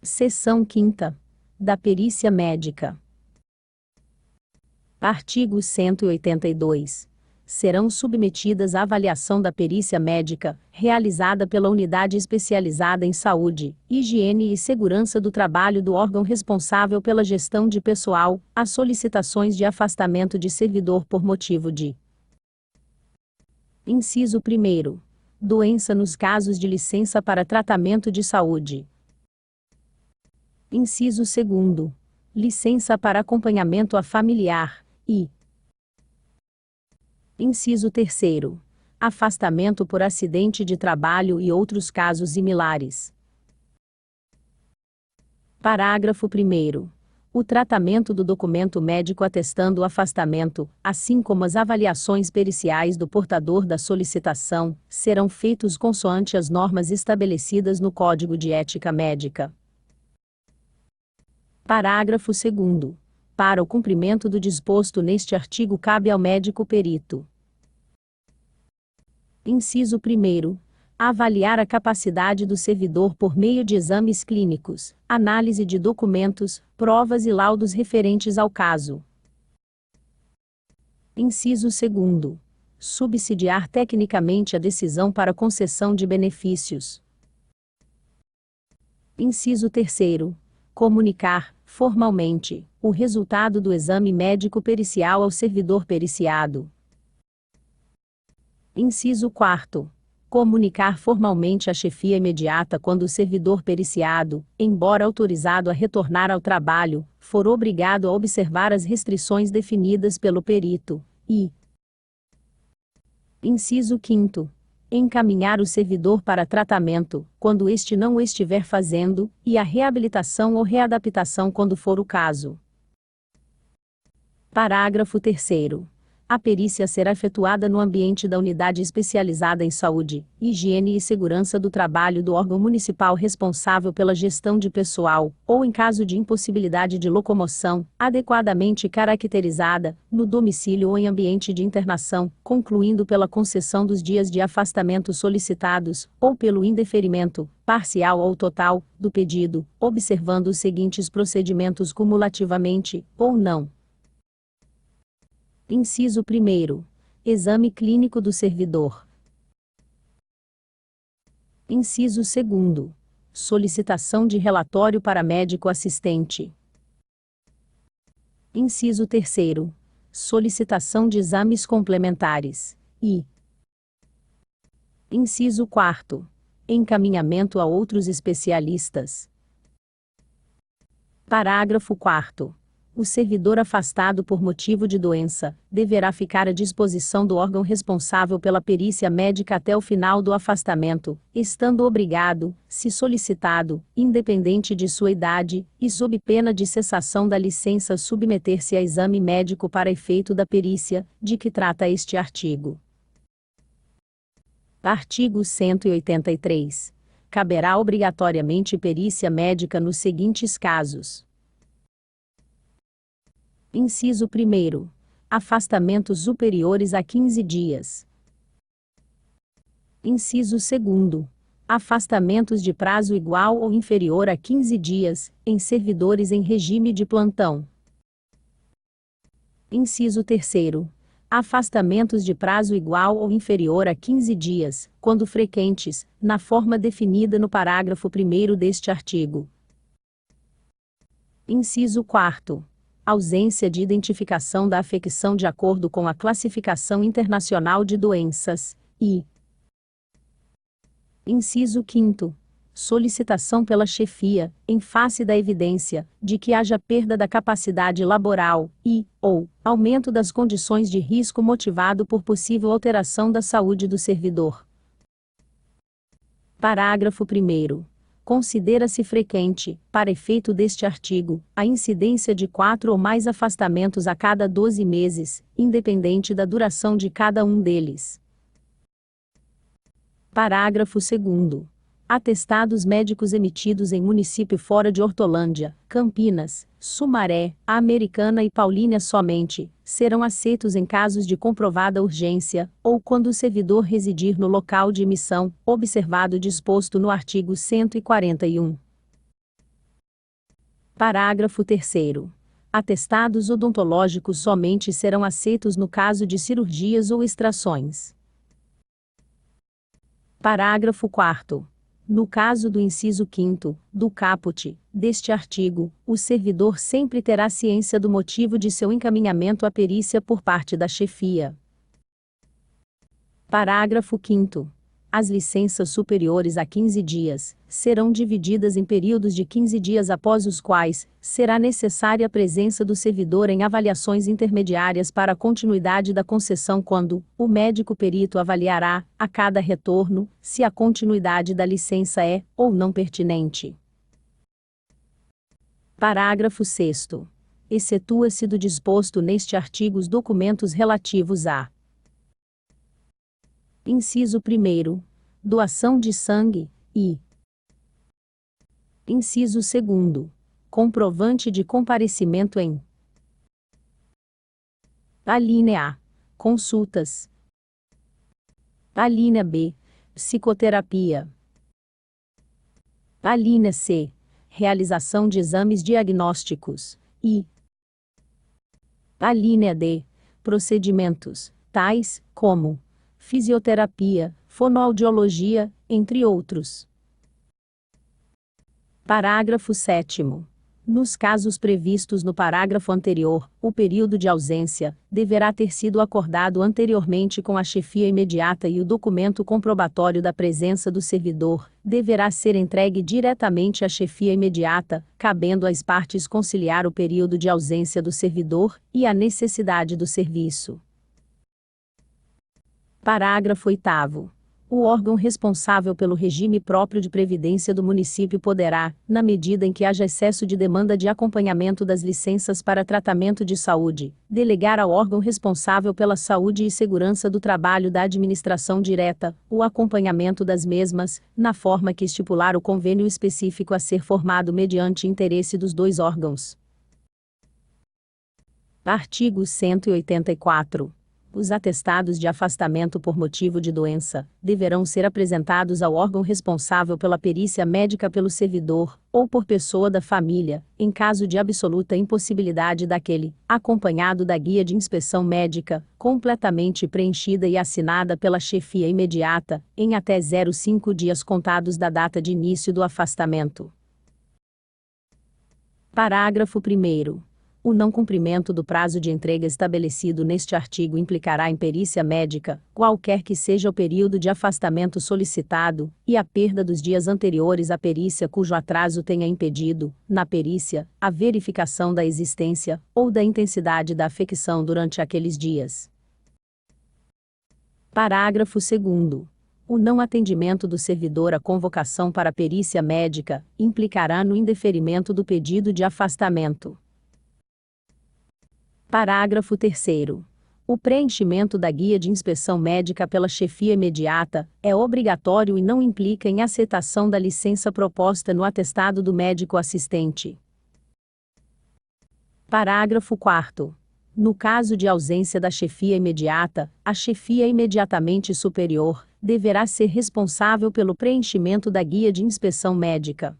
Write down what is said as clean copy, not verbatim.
Seção 5ª. Da perícia médica. Artigo 182. Serão submetidas à avaliação da perícia médica, realizada pela Unidade Especializada em Saúde, Higiene e Segurança do Trabalho do órgão responsável pela gestão de pessoal, as solicitações de afastamento de servidor por motivo de: Inciso 1º. Doença nos casos de licença para tratamento de saúde. Inciso 2º. Licença para acompanhamento a familiar, e Inciso 3º. Afastamento por acidente de trabalho e outros casos similares. Parágrafo 1º. O tratamento do documento médico atestando o afastamento, assim como as avaliações periciais do portador da solicitação, serão feitos consoante as normas estabelecidas no Código de Ética Médica. Parágrafo 2º. Para o cumprimento do disposto neste artigo cabe ao médico perito: Inciso 1º. Avaliar a capacidade do servidor por meio de exames clínicos, análise de documentos, provas e laudos referentes ao caso. Inciso 2º. Subsidiar tecnicamente a decisão para concessão de benefícios. Inciso 3º. Comunicar, formalmente, o resultado do exame médico pericial ao servidor periciado. Inciso 4º. Comunicar formalmente à chefia imediata quando o servidor periciado, embora autorizado a retornar ao trabalho, for obrigado a observar as restrições definidas pelo perito, e Inciso 5º. Encaminhar o servidor para tratamento, quando este não o estiver fazendo, e a reabilitação ou readaptação quando for o caso. Parágrafo 3º. A perícia será efetuada no ambiente da Unidade Especializada em Saúde, Higiene e Segurança do Trabalho do órgão municipal responsável pela gestão de pessoal, ou em caso de impossibilidade de locomoção, adequadamente caracterizada, no domicílio ou em ambiente de internação, concluindo pela concessão dos dias de afastamento solicitados, ou pelo indeferimento, parcial ou total, do pedido, observando os seguintes procedimentos cumulativamente, ou não. Inciso 1º. Exame clínico do servidor. Inciso 2º. Solicitação de relatório para médico assistente. Inciso 3º. Solicitação de exames complementares. E Inciso 4º. Encaminhamento a outros especialistas. Parágrafo 4º. O servidor afastado por motivo de doença deverá ficar à disposição do órgão responsável pela perícia médica até o final do afastamento, estando obrigado, se solicitado, independente de sua idade, e sob pena de cessação da licença, submeter-se a exame médico para efeito da perícia, de que trata este artigo. Artigo 183. Caberá obrigatoriamente perícia médica nos seguintes casos. Inciso 1º. Afastamentos superiores a 15 dias. Inciso 2º. Afastamentos de prazo igual ou inferior a 15 dias, em servidores em regime de plantão. Inciso 3º. Afastamentos de prazo igual ou inferior a 15 dias, quando frequentes, na forma definida no parágrafo 1º deste artigo. Inciso 4º. Ausência de identificação da afecção de acordo com a Classificação Internacional de Doenças, e Inciso 5º. Solicitação pela chefia, em face da evidência, de que haja perda da capacidade laboral, ou aumento das condições de risco motivado por possível alteração da saúde do servidor. Parágrafo 1º. Considera-se frequente, para efeito deste artigo, a incidência de 4 ou mais afastamentos a cada 12 meses, independente da duração de cada um deles. Parágrafo 2º. Atestados médicos emitidos em município fora de Hortolândia, Campinas, Sumaré, Americana e Paulínia somente, serão aceitos em casos de comprovada urgência, ou quando o servidor residir no local de emissão, observado o disposto no artigo 141. Parágrafo 3º. Atestados odontológicos somente serão aceitos no caso de cirurgias ou extrações. Parágrafo 4º. No caso do inciso 5º, do caput, deste artigo, o servidor sempre terá ciência do motivo de seu encaminhamento à perícia por parte da chefia. Parágrafo 5º. As licenças superiores a 15 dias serão divididas em períodos de 15 dias após os quais será necessária a presença do servidor em avaliações intermediárias para a continuidade da concessão quando o médico perito avaliará, a cada retorno, se a continuidade da licença é ou não pertinente. Parágrafo 6º. Excetua-se do disposto neste artigo os documentos relativos a: Inciso 1º. Doação de sangue, e Inciso 2º. Comprovante de comparecimento em: Alínea A. Consultas. Alínea B. Psicoterapia. Alínea C. Realização de exames diagnósticos, e Alínea D. Procedimentos, tais como fisioterapia, fonoaudiologia, entre outros. Parágrafo 7º. Nos casos previstos no parágrafo anterior, o período de ausência deverá ter sido acordado anteriormente com a chefia imediata e o documento comprobatório da presença do servidor deverá ser entregue diretamente à chefia imediata, cabendo às partes conciliar o período de ausência do servidor e a necessidade do serviço. Parágrafo 8º. O órgão responsável pelo regime próprio de previdência do município poderá, na medida em que haja excesso de demanda de acompanhamento das licenças para tratamento de saúde, delegar ao órgão responsável pela saúde e segurança do trabalho da administração direta o acompanhamento das mesmas, na forma que estipular o convênio específico a ser formado mediante interesse dos dois órgãos. Artigo 184. Os atestados de afastamento por motivo de doença deverão ser apresentados ao órgão responsável pela perícia médica pelo servidor, ou por pessoa da família, em caso de absoluta impossibilidade daquele, acompanhado da guia de inspeção médica, completamente preenchida e assinada pela chefia imediata, em até 05 dias contados da data de início do afastamento. Parágrafo 1º. O não cumprimento do prazo de entrega estabelecido neste artigo implicará em perícia médica, qualquer que seja o período de afastamento solicitado, e a perda dos dias anteriores à perícia cujo atraso tenha impedido, na perícia, a verificação da existência ou da intensidade da afecção durante aqueles dias. Parágrafo 2º. O não atendimento do servidor à convocação para perícia médica implicará no indeferimento do pedido de afastamento. Parágrafo 3º. O preenchimento da guia de inspeção médica pela chefia imediata é obrigatório e não implica em aceitação da licença proposta no atestado do médico assistente. Parágrafo 4º. No caso de ausência da chefia imediata, a chefia imediatamente superior deverá ser responsável pelo preenchimento da guia de inspeção médica.